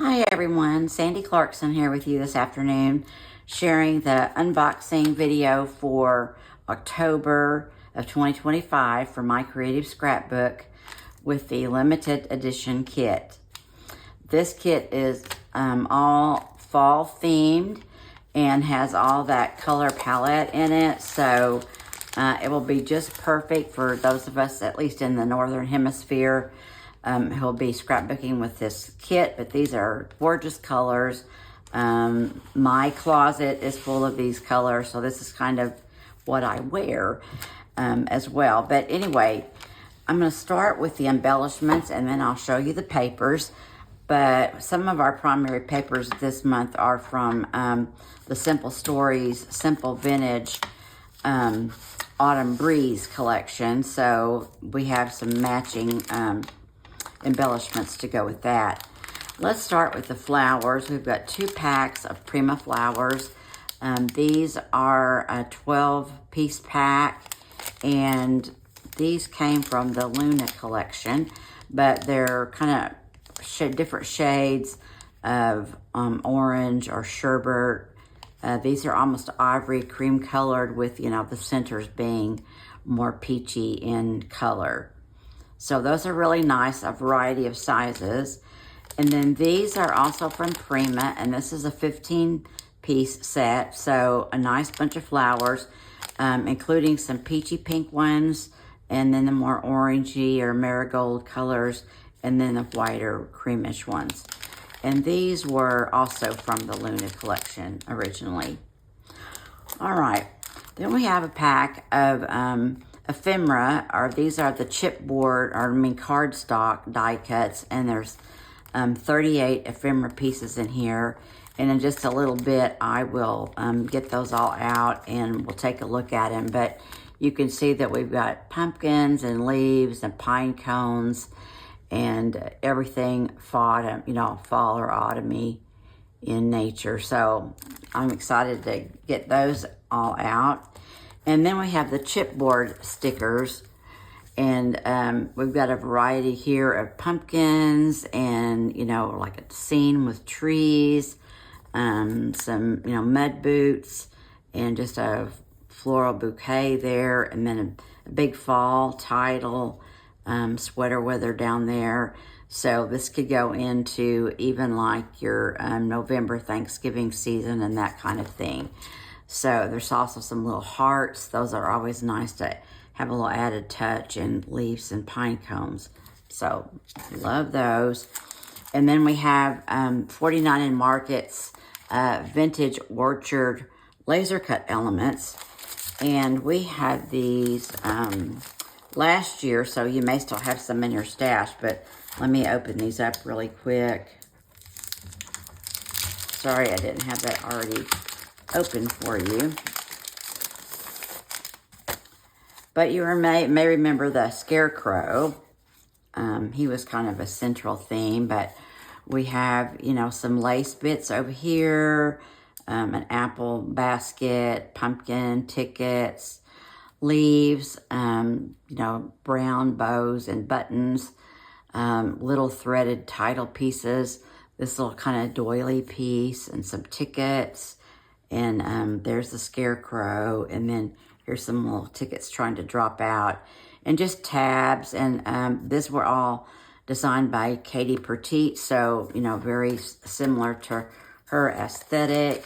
Hi everyone, Sandi Clarkson here with you this afternoon, sharing the unboxing video for October of 2025 for My Creative Scrapbook with the limited edition kit. This kit is all fall themed and has all that color palette in it, so it will be just perfect for those of us, at least in the Northern Hemisphere, who'll be scrapbooking with this kit. But these are gorgeous colors. My closet is full of these colors, so this is kind of what I wear as well. But anyway, I'm going to start with the embellishments and then I'll show you the papers. But some of our primary papers this month are from the Simple Stories Simple Vintage Autumn Breeze collection. So we have some matching embellishments to go with that. Let's start with the flowers. We've got 2 packs of Prima flowers. These are a 12-piece pack, and these came from the Luna collection, but they're kind of different shades of orange or sherbet. These are almost ivory cream colored with, the centers being more peachy in color. So those are really nice, a variety of sizes. And then these are also from Prima, and this is a 15-piece set. So a nice bunch of flowers, including some peachy pink ones, and then the more orangey or marigold colors, and then the whiter creamish ones. And these were also from the Luna collection originally. All right, then we have a pack of ephemera, or these are the chipboard, cardstock die cuts, and there's 38 ephemera pieces in here. And in just a little bit, I will get those all out and we'll take a look at them. But you can see that we've got pumpkins and leaves and pine cones and everything fall or autumny in nature. So I'm excited to get those all out. And then we have the chipboard stickers, and we've got a variety here of pumpkins and, like a scene with trees, some, mud boots, and just a floral bouquet there, and then a big fall title, sweater weather down there. So this could go into even like your November Thanksgiving season and that kind of thing. So there's also some little hearts. Those are always nice to have a little added touch, and leaves and pine cones. So love those. And then we have 49 in Market's Vintage Orchard laser cut elements. And we had these last year, so you may still have some in your stash, but let me open these up really quick. Sorry, I didn't have that already open for you. But you may remember the scarecrow. He was kind of a central theme, but we have, some lace bits over here, an apple basket, pumpkin tickets, leaves, brown bows and buttons, little threaded title pieces, this little kind of doily piece, and some tickets. And there's the scarecrow, and then here's some little tickets trying to drop out, and just tabs. And these were all designed by Katie Petite, so very similar to her aesthetic.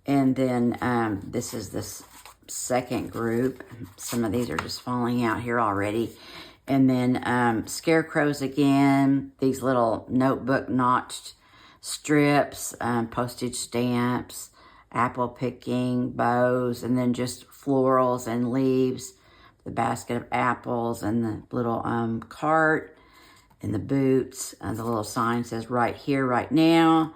And then this is this second group. Some of these are just falling out here already. And then scarecrows again, these little notebook notched strips, postage stamps, apple picking, bows, and then just florals and leaves, the basket of apples, and the little cart, and the boots. The little sign says right here, right now.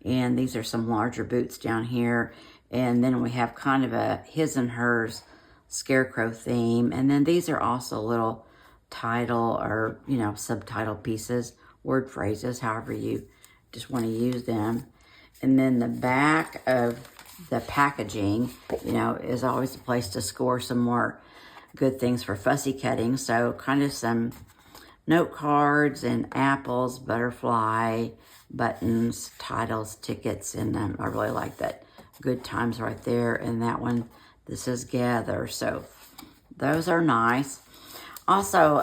And these are some larger boots down here. And then we have kind of a his and hers scarecrow theme. And then these are also little title or, subtitle pieces, word phrases, however you just want to use them. And then the back of the packaging, is always a place to score some more good things for fussy cutting. So kind of some note cards and apples, butterfly, buttons, titles, tickets, and I really like that good times right there. And that one, this is gather. So those are nice. Also,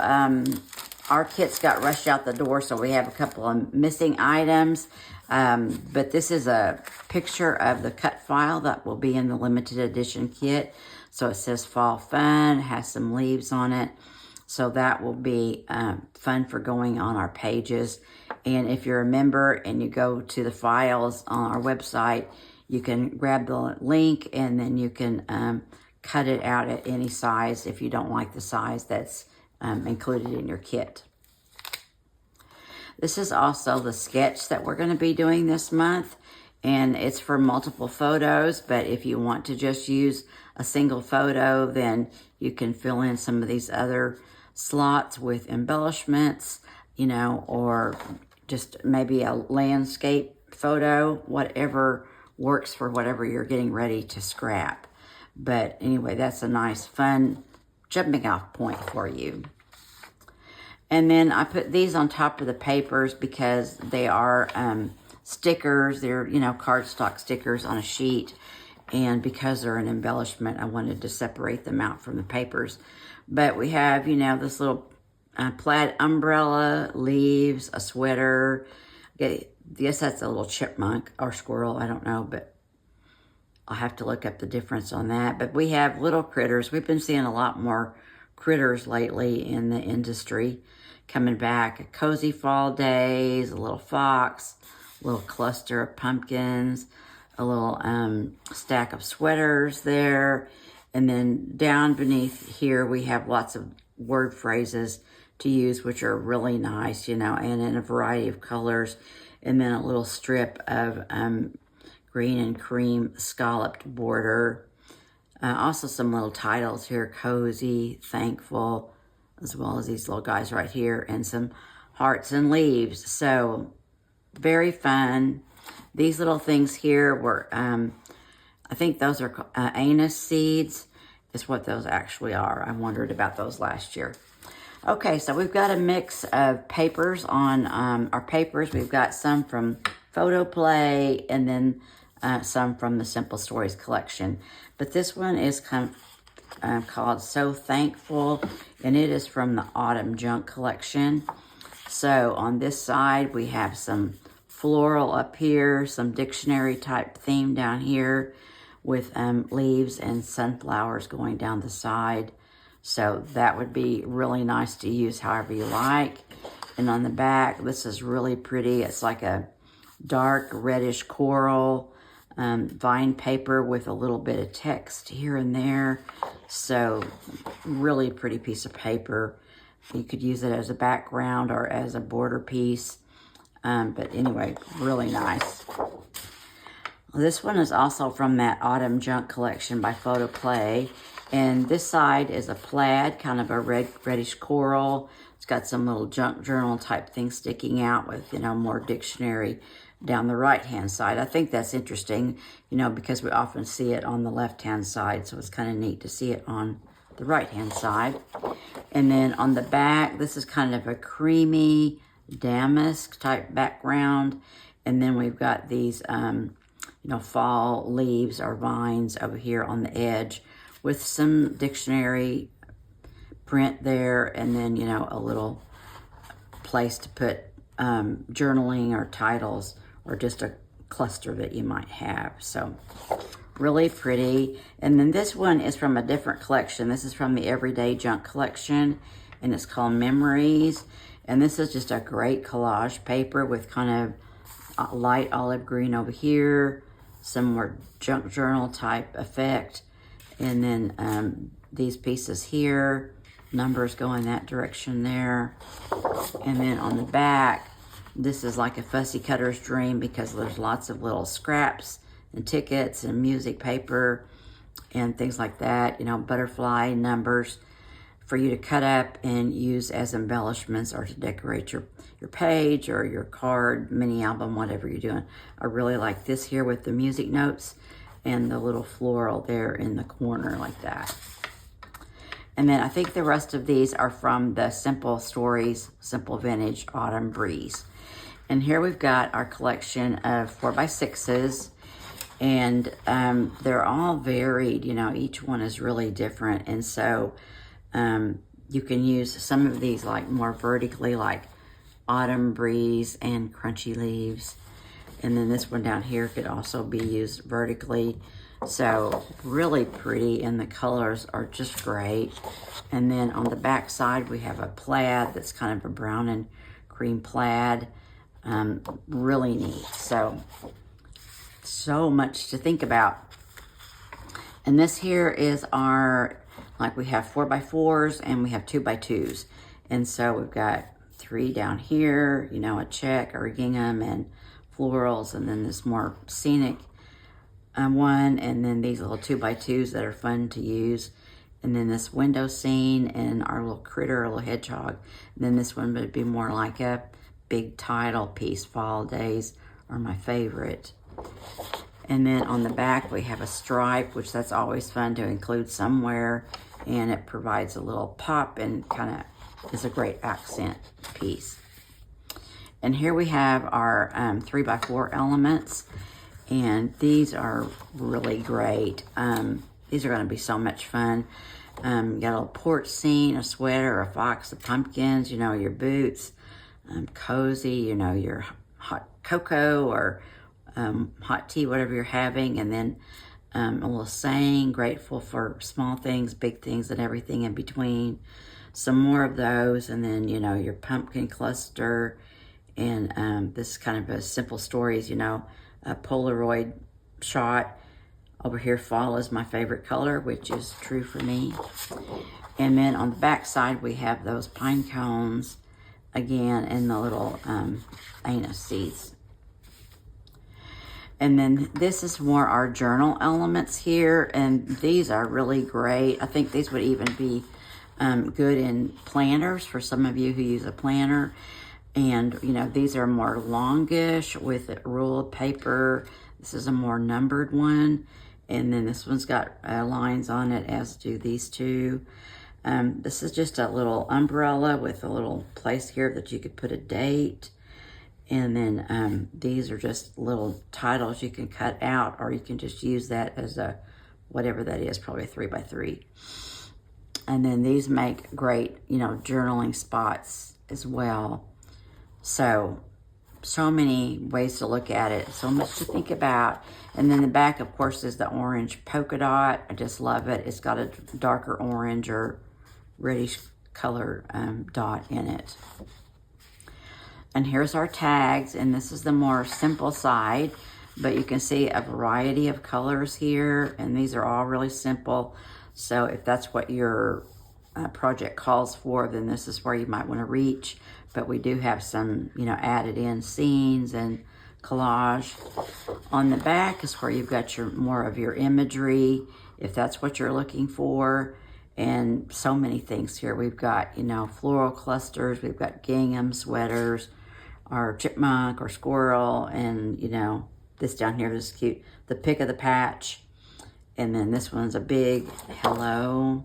our kits got rushed out the door, so we have a couple of missing items. But this is a picture of the cut file that will be in the limited edition kit. So it says Fall Fun, has some leaves on it. So that will be fun for going on our pages. And if you're a member and you go to the files on our website, you can grab the link and then you can cut it out at any size if you don't like the size that's included in your kit. This is also the sketch that we're going to be doing this month, and it's for multiple photos, but if you want to just use a single photo, then you can fill in some of these other slots with embellishments, you know, or just maybe a landscape photo, whatever works for whatever you're getting ready to scrap. But anyway, that's a nice, fun jumping off point for you. And then I put these on top of the papers because they are stickers. They're, you know, cardstock stickers on a sheet. And because they're an embellishment, I wanted to separate them out from the papers. But we have, you know, this little plaid umbrella, leaves, a sweater. Yes, that's a little chipmunk or squirrel. I don't know, but I'll have to look up the difference on that. But we have little critters. We've been seeing a lot more critters lately in the industry coming back. Cozy fall days, a little fox, a little cluster of pumpkins, a little stack of sweaters there. And then down beneath here, we have lots of word phrases to use, which are really nice, you know, and in a variety of colors. And then a little strip of green and cream scalloped border. Also some little titles here, cozy, thankful, as well as these little guys right here, and some hearts and leaves. So very fun. These little things here were, I think those are anise seeds is what those actually are. I wondered about those last year. Okay, so we've got a mix of papers on our papers. We've got some from Photoplay and then some from the Simple Stories collection. But this one is called So Thankful, and it is from the Autumn Junk collection. So on this side, we have some floral up here, some dictionary type theme down here with leaves and sunflowers going down the side. So that would be really nice to use however you like. And on the back, this is really pretty. It's like a dark reddish coral vine paper with a little bit of text here and there. So really pretty piece of paper. You could use it as a background or as a border piece. But anyway, really nice. This one is also from that Autumn Junk collection by Photoplay. And this side is a plaid, kind of a reddish coral. It's got some little junk journal type thing sticking out with, you know, more dictionary down the right-hand side. I think that's interesting, you know, because we often see it on the left-hand side. So it's kind of neat to see it on the right-hand side. And then on the back, this is kind of a creamy damask type background. And then we've got these, you know, fall leaves or vines over here on the edge with some dictionary print there, and then, you know, a little place to put journaling or titles or just a cluster that you might have. So really pretty. And then this one is from a different collection. This is from the Everyday Junk collection, and it's called Memories. And this is just a great collage paper with kind of light olive green over here, some more junk journal type effect. And then these pieces here, numbers go in that direction there. And then on the back, this is like a fussy cutter's dream because there's lots of little scraps and tickets and music paper and things like that, you know, butterfly numbers for you to cut up and use as embellishments or to decorate your page or your card, mini album, whatever you're doing. I really like this here with the music notes and the little floral there in the corner like that. And then I think the rest of these are from the Simple Stories, Simple Vintage Autumn Breeze. And here we've got our collection of 4x6s. And they're all varied, you know, each one is really different. And so you can use some of these like more vertically, like Autumn Breeze and Crunchy Leaves. And then this one down here could also be used vertically. So really pretty, and the colors are just great. And then on the back side, we have a plaid that's kind of a brown and cream plaid. Really neat. So much to think about. And this here is our, like we have 4x4s and we have 2x2s. And so we've got 3 down here, you know, a check or a gingham and florals, and then this more scenic one, and then these little 2x2s that are fun to use, and then this window scene and our little critter, a little hedgehog. And then this one would be more like a big title piece. Fall days are my favorite. And then on the back we have a stripe, which that's always fun to include somewhere, and it provides a little pop and kind of is a great accent piece. And here we have our 3x4 elements, and these are really great. These are going to be so much fun. You got a little porch scene, a sweater, a fox, the pumpkins, you know, your boots, cozy, you know, your hot cocoa or hot tea, whatever you're having, and then a little saying, grateful for small things, big things, and everything in between. Some more of those, and then, you know, your pumpkin cluster. And this is kind of a Simple Stories, you know, a Polaroid shot. Over here, fall is my favorite color, which is true for me. And then on the back side, we have those pine cones again, and the little anise seeds. And then this is more our journal elements here, and these are really great. I think these would even be good in planners for some of you who use a planner. And, you know, these are more longish with a roll of paper. This is a more numbered one. And then this one's got lines on it, as do these two. This is just a little umbrella with a little place here that you could put a date. And then these are just little titles you can cut out, or you can just use that as a, whatever that is, probably a 3x3. And then these make great, you know, journaling spots as well. So many ways to look at it, so much to think about. And then the back, of course, is the orange polka dot. I just love it. It's got a darker orange or reddish color dot in it. And here's our tags, and this is the more simple side, but you can see a variety of colors here, and these are all really simple. So if that's what your project calls for, then this is where you might want to reach. But we do have some, you know, added in scenes and collage. On the back is where you've got your more of your imagery, if that's what you're looking for. And so many things here. We've got, you know, floral clusters, we've got gingham sweaters, or chipmunk or squirrel, and, you know, this down here is cute, the pick of the patch. And then this one's a big hello,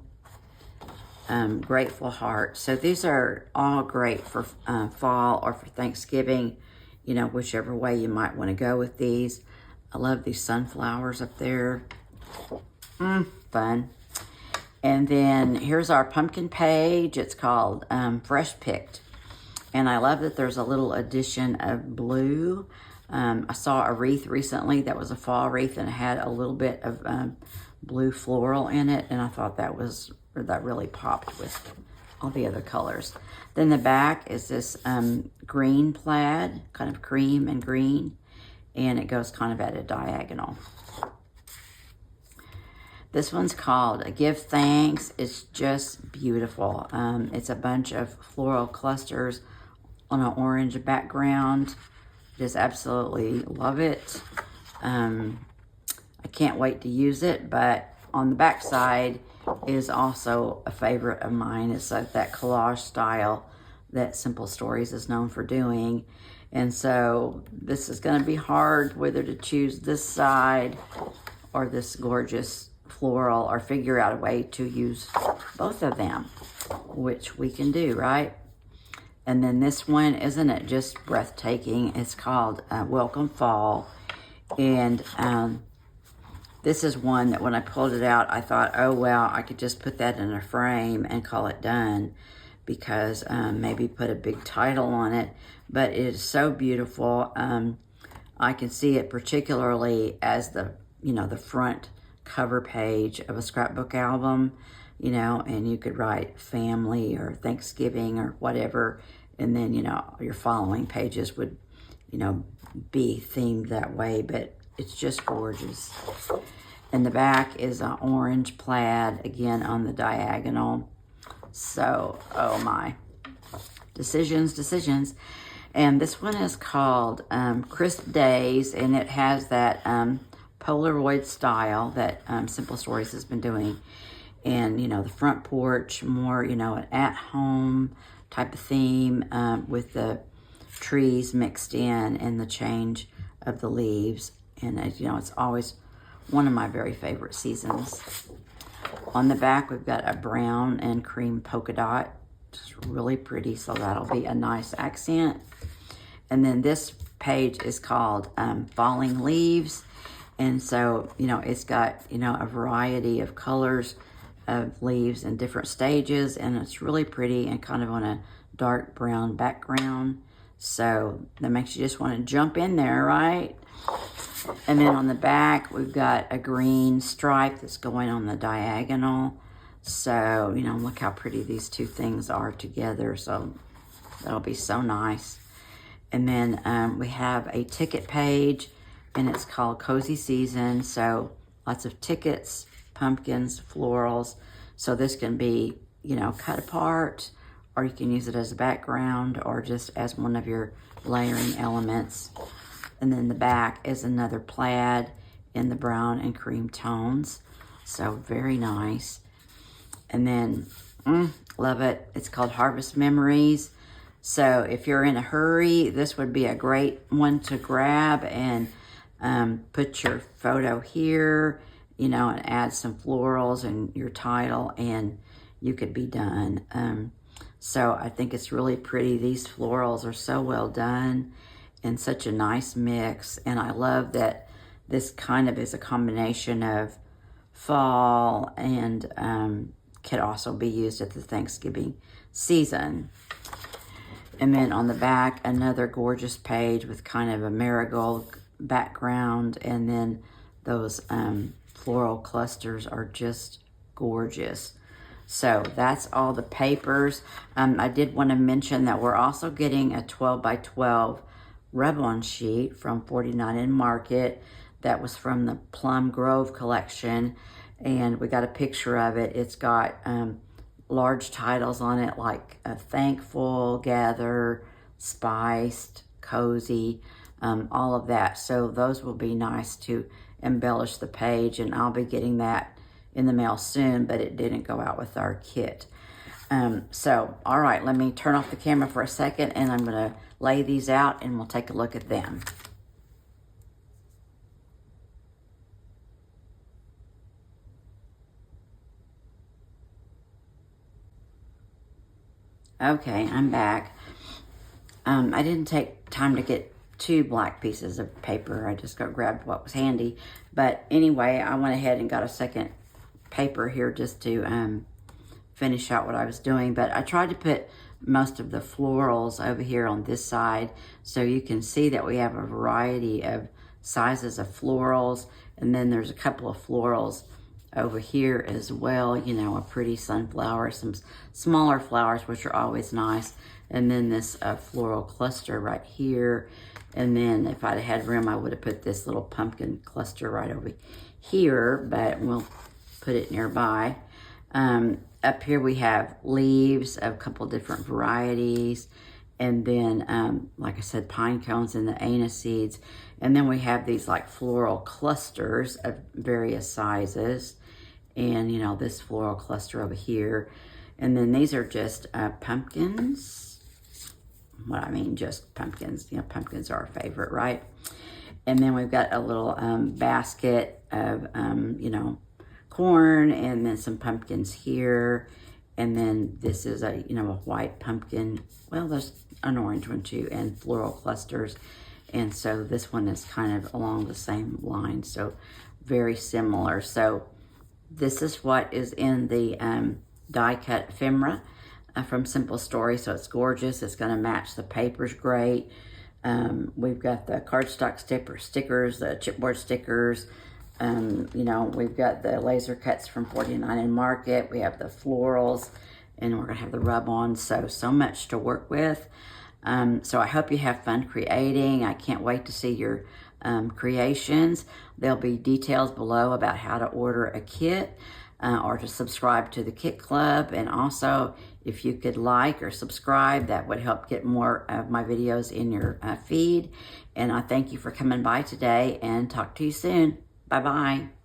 grateful heart. So these are all great for fall or for Thanksgiving, you know, whichever way you might want to go with these. I love these sunflowers up there. Fun. And then here's our pumpkin page. It's called Fresh Picked. And I love that there's a little addition of blue. I saw a wreath recently that was a fall wreath, and it had a little bit of blue floral in it, and I thought that really popped with all the other colors. Then the back is this green plaid, kind of cream and green, and it goes kind of at a diagonal. This one's called Give Thanks. It's just beautiful. It's a bunch of floral clusters on an orange background. Just absolutely love it. I can't wait to use it, but on the back side is also a favorite of mine. It's like that collage style that Simple Stories is known for doing. And so this is going to be hard whether to choose this side or this gorgeous floral, or figure out a way to use both of them, which we can do, right? And then this one, isn't it just breathtaking? It's called Welcome Fall. And this is one that when I pulled it out, I thought, oh, well, I could just put that in a frame and call it done, because maybe put a big title on it. But it is so beautiful. I can see it particularly as the, the front cover page of a scrapbook album, and you could write family or Thanksgiving or whatever. And then, your following pages would, be themed that way, but it's just gorgeous. And the back is an orange plaid, again, on the diagonal. So, oh my, decisions. And this one is called Crisp Days, and it has that Polaroid style that Simple Stories has been doing. And, the front porch, more, an at-home type of theme with the trees mixed in and the change of the leaves. And, it's always one of my very favorite seasons. On the back, we've got a brown and cream polka dot. Just really pretty, so that'll be a nice accent. And then this page is called Falling Leaves. And so, it's got, a variety of colors of leaves in different stages, and it's really pretty and kind of on a dark brown background. So that makes you just want to jump in there, right? And then on the back, we've got a green stripe that's going on the diagonal. So, look how pretty these two things are together. So that'll be so nice. And then we have a ticket page, and it's called Cozy Season. So lots of tickets, pumpkins, florals. So this can be, cut apart, or you can use it as a background or just as one of your layering elements. And then the back is another plaid in the brown and cream tones. So very nice. And then, love it. It's called Harvest Memories. So if you're in a hurry, this would be a great one to grab and put your photo here, and add some florals and your title, and you could be done. So I think it's really pretty. These florals are so well done and such a nice mix. And I love that this kind of is a combination of fall and could also be used at the Thanksgiving season. And then on the back, another gorgeous page with kind of a marigold background, and then those floral clusters are just gorgeous. So that's all the papers. I did want to mention that we're also getting a 12 by 12 rub-on sheet from 49 in Market. That was from the Plum Grove collection, and we got a picture of it. It's got large titles on it like Thankful, Gather, Spiced, Cozy, all of that. So those will be nice to embellish the page, and I'll be getting that in the mail soon, but it didn't go out with our kit. So, all right, let me turn off the camera for a second, and I'm going to lay these out, and we'll take a look at them. Okay, I'm back. I didn't take time to get 2 black pieces of paper. I just grabbed what was handy. But anyway, I went ahead and got a second paper here just to finish out what I was doing. But I tried to put most of the florals over here on this side, so you can see that we have a variety of sizes of florals. And then there's a couple of florals over here as well, a pretty sunflower, some smaller flowers, which are always nice. And then this floral cluster right here. And then if I'd had room, I would have put this little pumpkin cluster right over here, but we'll put it nearby. Up here we have leaves of a couple different varieties. And then, like I said, pine cones and the anise seeds. And then we have these like floral clusters of various sizes. And, this floral cluster over here. And then these are just pumpkins. Well, I mean, just pumpkins. Pumpkins are our favorite, right? And then we've got a little basket of, corn, and then some pumpkins here. And then this is a, you know, a white pumpkin. Well, there's an orange one too, and floral clusters. And so this one is kind of along the same line, so very similar. So this is what is in the die cut ephemera from Simple Story. So it's gorgeous. It's going to match the papers great. We've got the cardstock stickers, the chipboard stickers. You know, we've got the laser cuts from 49 in Market. We have the florals, and we're going to have the rub-ons. So much to work with. So I hope you have fun creating. I can't wait to see your creations. There'll be details below about how to order a kit or to subscribe to the Kit Club. And also, if you could like or subscribe, that would help get more of my videos in your feed. And I thank you for coming by today, and talk to you soon. Bye-bye.